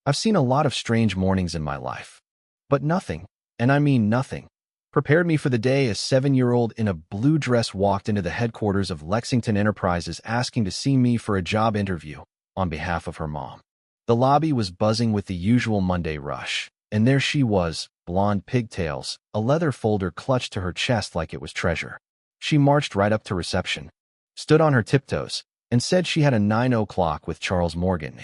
I've seen a lot of strange mornings in my life. But nothing, and I mean nothing, prepared me for the day a 7-year-old in a blue dress walked into the headquarters of Lexington Enterprises asking to see me for a job interview on behalf of her mom. The lobby was buzzing with the usual Monday rush, and there she was, blonde pigtails, a leather folder clutched to her chest like it was treasure. She marched right up to reception, stood on her tiptoes, and said she had a 9 o'clock with Charles Morgan.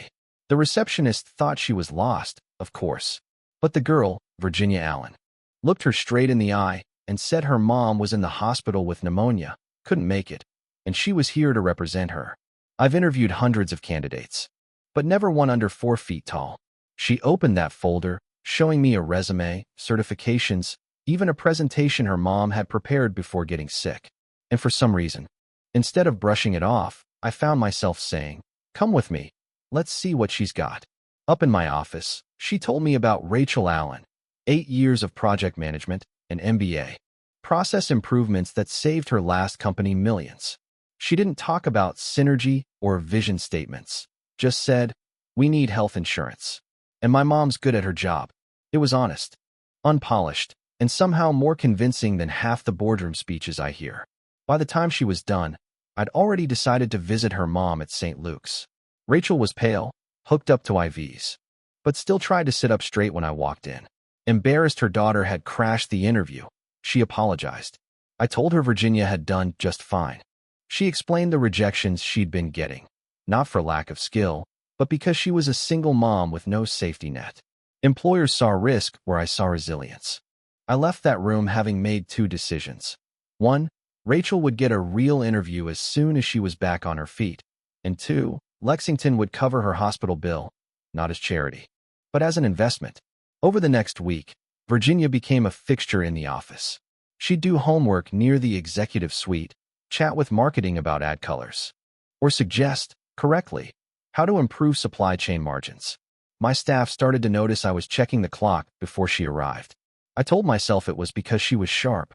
The receptionist thought she was lost, of course. But the girl, Virginia Allen, looked her straight in the eye and said her mom was in the hospital with pneumonia, couldn't make it, and she was here to represent her. I've interviewed hundreds of candidates, but never one under 4 feet tall. She opened that folder, showing me a resume, certifications, even a presentation her mom had prepared before getting sick. And for some reason, instead of brushing it off, I found myself saying, "Come with me. Let's see what she's got." Up in my office, she told me about Rachel Allen, 8 years of project management, an MBA, process improvements that saved her last company millions. She didn't talk about synergy or vision statements, just said, "We need health insurance." And my mom's good at her job. It was honest, unpolished, and somehow more convincing than half the boardroom speeches I hear. By the time she was done, I'd already decided to visit her mom at St. Luke's. Rachel was pale, hooked up to IVs, but still tried to sit up straight when I walked in. Embarrassed her daughter had crashed the interview, she apologized. I told her Virginia had done just fine. She explained the rejections she'd been getting, not for lack of skill, but because she was a single mom with no safety net. Employers saw risk where I saw resilience. I left that room having made 2 decisions. 1, Rachel would get a real interview as soon as she was back on her feet. And 2, Lexington would cover her hospital bill, not as charity, but as an investment. Over the next week, Virginia became a fixture in the office. She'd do homework near the executive suite, chat with marketing about ad colors, or suggest, correctly, how to improve supply chain margins. My staff started to notice I was checking the clock before she arrived. I told myself it was because she was sharp.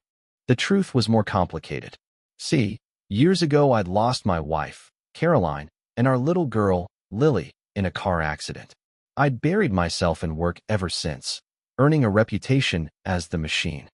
The truth was more complicated. See, years ago I'd lost my wife, Caroline, and our little girl, Lily, in a car accident. I'd buried myself in work ever since, earning a reputation as the machine.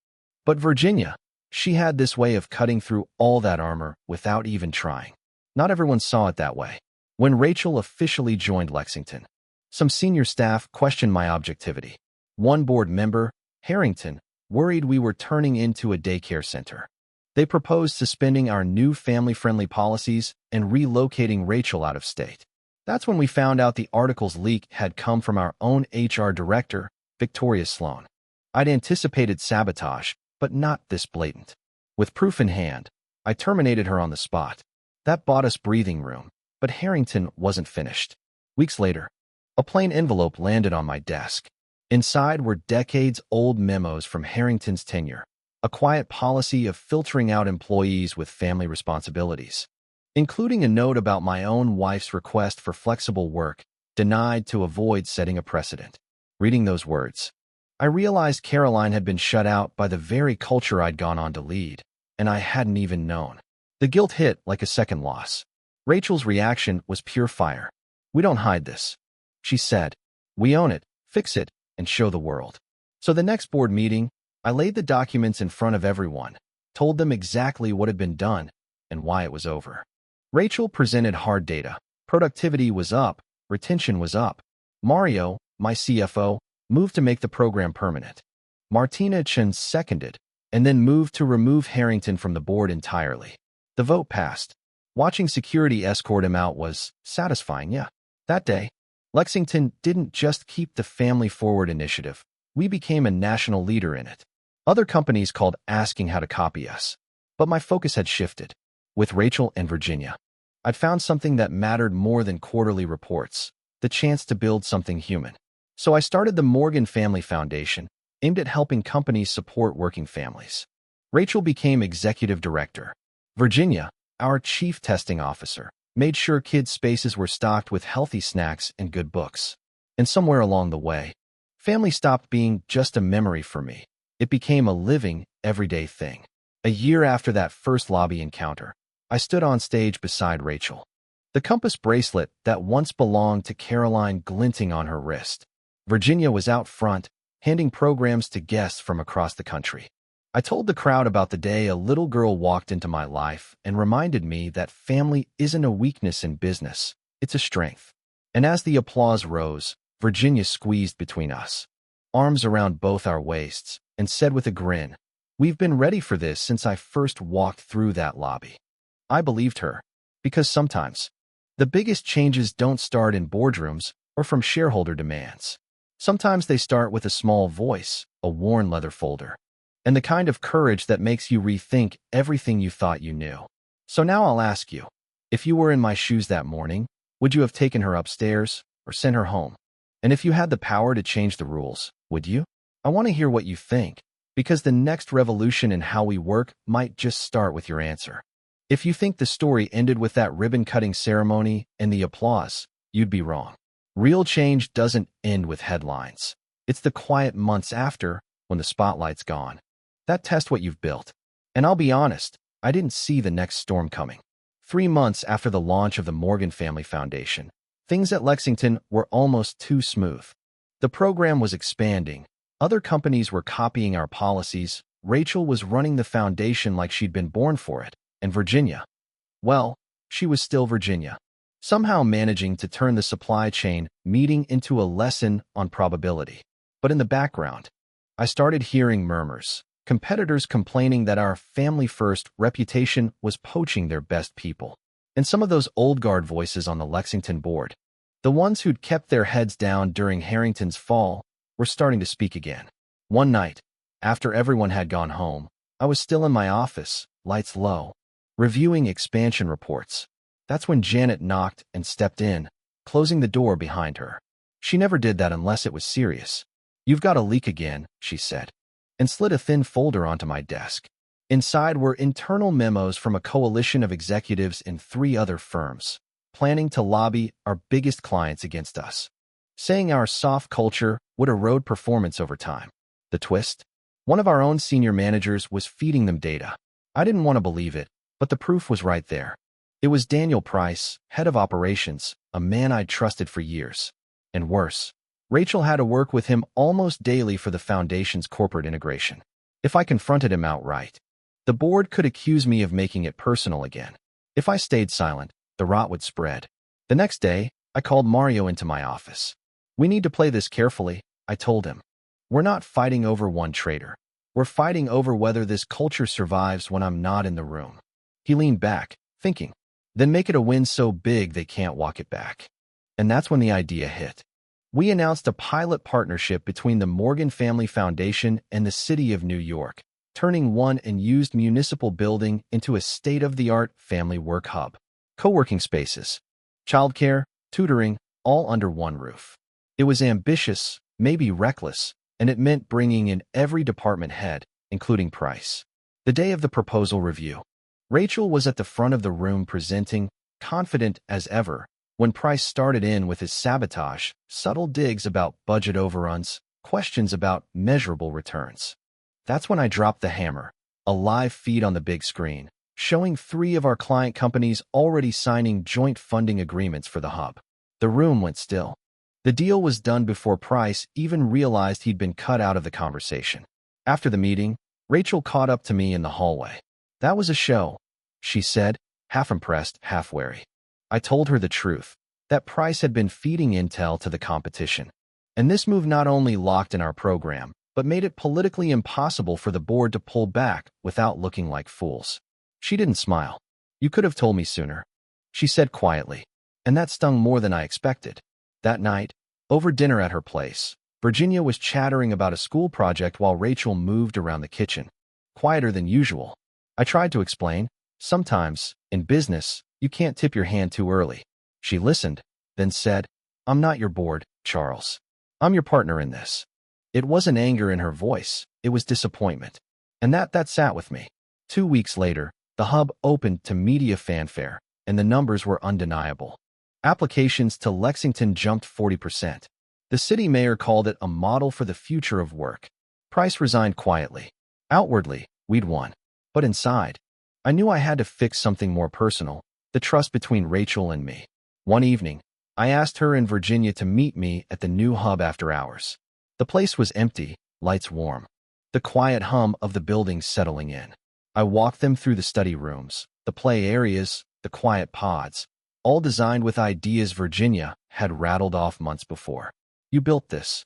But Virginia, she had this way of cutting through all that armor without even trying. Not everyone saw it that way. When Rachel officially joined Lexington, some senior staff questioned my objectivity. One board member, Harrington, worried we were turning into a daycare center. They proposed suspending our new family-friendly policies and relocating Rachel out of state. That's when we found out the article's leak had come from our own HR director, Victoria Sloan. I'd anticipated sabotage, but not this blatant. With proof in hand, I terminated her on the spot. That bought us breathing room, but Harrington wasn't finished. Weeks later, a plain envelope landed on my desk. Inside were decades-old memos from Harrington's tenure, a quiet policy of filtering out employees with family responsibilities, including a note about my own wife's request for flexible work, denied to avoid setting a precedent. Reading those words, I realized Caroline had been shut out by the very culture I'd gone on to lead, and I hadn't even known. The guilt hit like a second loss. Rachel's reaction was pure fire. "We don't hide this," she said. "We own it, fix it, and show the world." So the next board meeting, I laid the documents in front of everyone, told them exactly what had been done and why it was over. Rachel presented hard data. Productivity was up, retention was up. Mario, my CFO, moved to make the program permanent. Martina Chen seconded, and then moved to remove Harrington from the board entirely. The vote passed. Watching security escort him out was satisfying, yeah. That day, Lexington didn't just keep the Family Forward initiative. We became a national leader in it. Other companies called asking how to copy us. But my focus had shifted. With Rachel and Virginia, I'd found something that mattered more than quarterly reports, the chance to build something human. So I started the Morgan Family Foundation, aimed at helping companies support working families. Rachel became executive director. Virginia, our chief testing officer, made sure kids' spaces were stocked with healthy snacks and good books. And somewhere along the way, family stopped being just a memory for me. It became a living, everyday thing. A year after that first lobby encounter, I stood on stage beside Rachel, the compass bracelet that once belonged to Caroline glinting on her wrist. Virginia was out front, handing programs to guests from across the country. I told the crowd about the day a little girl walked into my life and reminded me that family isn't a weakness in business, it's a strength. And as the applause rose, Virginia squeezed between us, arms around both our waists, and said with a grin, "We've been ready for this since I first walked through that lobby." I believed her, because sometimes the biggest changes don't start in boardrooms or from shareholder demands. Sometimes they start with a small voice, a worn leather folder, and the kind of courage that makes you rethink everything you thought you knew. So now I'll ask you, if you were in my shoes that morning, would you have taken her upstairs or sent her home? And if you had the power to change the rules, would you? I want to hear what you think, because the next revolution in how we work might just start with your answer. If you think the story ended with that ribbon-cutting ceremony and the applause, you'd be wrong. Real change doesn't end with headlines. It's the quiet months after, when the spotlight's gone, that test what you've built. And I'll be honest, I didn't see the next storm coming. 3 months after the launch of the Morgan Family Foundation, things at Lexington were almost too smooth. The program was expanding. Other companies were copying our policies. Rachel was running the foundation like she'd been born for it. And Virginia, well, she was still Virginia, somehow managing to turn the supply chain meeting into a lesson on probability. But in the background, I started hearing murmurs, competitors complaining that our family-first reputation was poaching their best people. And some of those old guard voices on the Lexington board, the ones who'd kept their heads down during Harrington's fall, were starting to speak again. One night, after everyone had gone home, I was still in my office, lights low, reviewing expansion reports. That's when Janet knocked and stepped in, closing the door behind her. She never did that unless it was serious. "You've got a leak again," she said, and slid a thin folder onto my desk. Inside were internal memos from a coalition of executives in 3 other firms, planning to lobby our biggest clients against us, saying our soft culture would erode performance over time. The twist? One of our own senior managers was feeding them data. I didn't want to believe it, but the proof was right there. It was Daniel Price, head of operations, a man I'd trusted for years. And worse, Rachel had to work with him almost daily for the foundation's corporate integration. If I confronted him outright, the board could accuse me of making it personal again. If I stayed silent, the rot would spread. The next day, I called Mario into my office. "We need to play this carefully," I told him. "We're not fighting over one traitor. We're fighting over whether this culture survives when I'm not in the room." He leaned back, thinking, "Then make it a win so big they can't walk it back." And that's when the idea hit. We announced a pilot partnership between the Morgan Family Foundation and the City of New York, turning one unused municipal building into a state-of-the-art family work hub. Co-working spaces, childcare, tutoring, all under one roof. It was ambitious, maybe reckless, and it meant bringing in every department head, including Price. The day of the proposal review, Rachel was at the front of the room presenting, confident as ever, when Price started in with his sabotage, subtle digs about budget overruns, questions about measurable returns. That's when I dropped the hammer, a live feed on the big screen, showing 3 of our client companies already signing joint funding agreements for the hub. The room went still. The deal was done before Price even realized he'd been cut out of the conversation. After the meeting, Rachel caught up to me in the hallway. "That was a show," she said, half impressed, half wary. I told her the truth, that Price had been feeding intel to the competition. And this move not only locked in our program, but made it politically impossible for the board to pull back without looking like fools. She didn't smile. "You could have told me sooner," she said quietly, and that stung more than I expected. That night, over dinner at her place, Virginia was chattering about a school project while Rachel moved around the kitchen, quieter than usual. I tried to explain, sometimes, in business, you can't tip your hand too early. She listened, then said, "I'm not your board, Charles. I'm your partner in this." It wasn't anger in her voice, it was disappointment. And that sat with me. 2 weeks later, the hub opened to media fanfare, and the numbers were undeniable. Applications to Lexington jumped 40%. The city mayor called it a model for the future of work. Price resigned quietly. Outwardly, we'd won. But inside, I knew I had to fix something more personal, the trust between Rachel and me. One evening, I asked her and Virginia to meet me at the new hub after hours. The place was empty, lights warm, the quiet hum of the building settling in. I walked them through the study rooms, the play areas, the quiet pods, all designed with ideas Virginia had rattled off months before. You built this,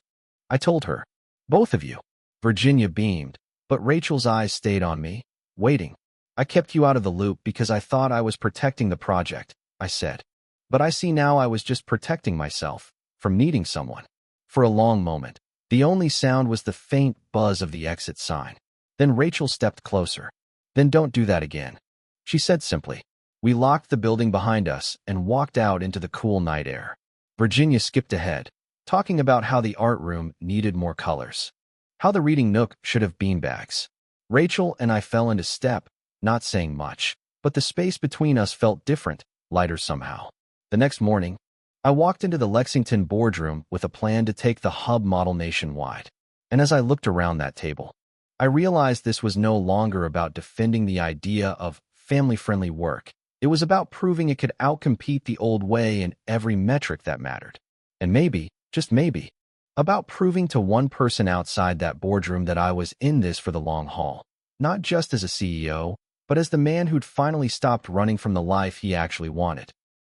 I told her. Both of you. Virginia beamed, but Rachel's eyes stayed on me, waiting. I kept you out of the loop because I thought I was protecting the project, I said. But I see now I was just protecting myself from needing someone. For a long moment, the only sound was the faint buzz of the exit sign. Then Rachel stepped closer. Then don't do that again, she said simply. We locked the building behind us and walked out into the cool night air. Virginia skipped ahead, talking about how the art room needed more colors, how the reading nook should have beanbags. Rachel and I fell into step, not saying much, but the space between us felt different, lighter somehow. The next morning, I walked into the Lexington boardroom with a plan to take the hub model nationwide. And as I looked around that table, I realized this was no longer about defending the idea of family-friendly work. It was about proving it could outcompete the old way in every metric that mattered. And maybe, just maybe, about proving to one person outside that boardroom that I was in this for the long haul, not just as a CEO, but as the man who'd finally stopped running from the life he actually wanted.